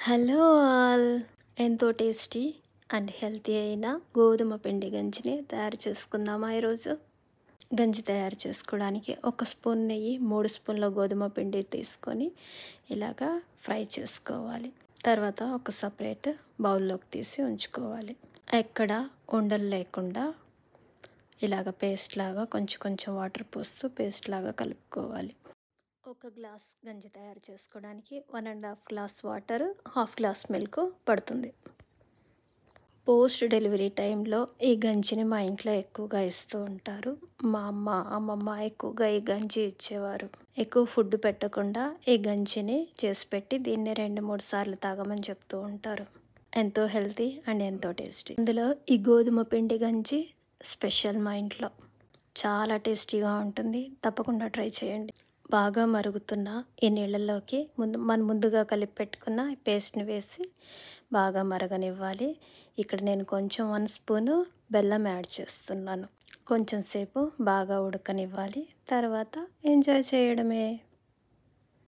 Hello all, ఎంతో tasty and healthy అయిన గోధుమ పిండి గంజిని తయారు చేసుకుందామా ఈరోజు. గంజి తయారు చేసుకోవడానికి 1 స్పూన్ నెయ్యి, 3 స్పూన్ల గోధుమ పిండి తీసుకొని ఇలాగా ఫ్రై చేసుకోవాలి. తర్వాత ఒక సపరేట్ బౌల్లోకి తీసి ఉంచుకోవాలి. ఎక్కడ ఉండలు లేకుండా ఇలాగ పేస్ట్ లాగా కొంచెం కొంచెం వాటర్ పోస్తూ పేస్ట్ లాగా కలుపుకోవాలి. 1 గ్లాస్ గంజి తయారు చేసుకోవడానికి 1.5 గ్లాస్ వాటర్, 1/2 గ్లాస్ మిల్క్ పడుతుంది. పోస్ట్ డెలివరీ టైంలో ఈ గంజిని మా ఇంట్లో ఎక్కువగా ఇస్తూ ఉంటారు. మా అమ్మమ్మ ఎక్కువగా ఈ గంజి ఇచ్చేవారు. ఎక్కువ ఫుడ్ పెట్టకుండా ఈ గంజిని చేసి పెట్టి దీన్ని 2-3 సార్లు తాగమని చెప్తూ ఉంటారు. ఎంతో హెల్తీ అండ్ ఎంతో టేస్టీ. అందులో ఈ గోధుమ పిండి గంజి స్పెషల్ మా ఇంట్లో. చాలా టేస్టీగా ఉంటుంది. తప్పకుండా ట్రై చేయండి. బాగా మరుగుతున్న ఈ నీళ్ళల్లోకి ముందుగా కలిపి పెట్టుకున్న పేస్ట్ని వేసి బాగా మరగనివ్వాలి. ఇక్కడ నేను కొంచెం 1 స్పూను బెల్లం యాడ్ చేస్తున్నాను. కొంచెం సేపు బాగా ఉడకనివ్వాలి. తర్వాత ఎంజాయ్ చేయడమే.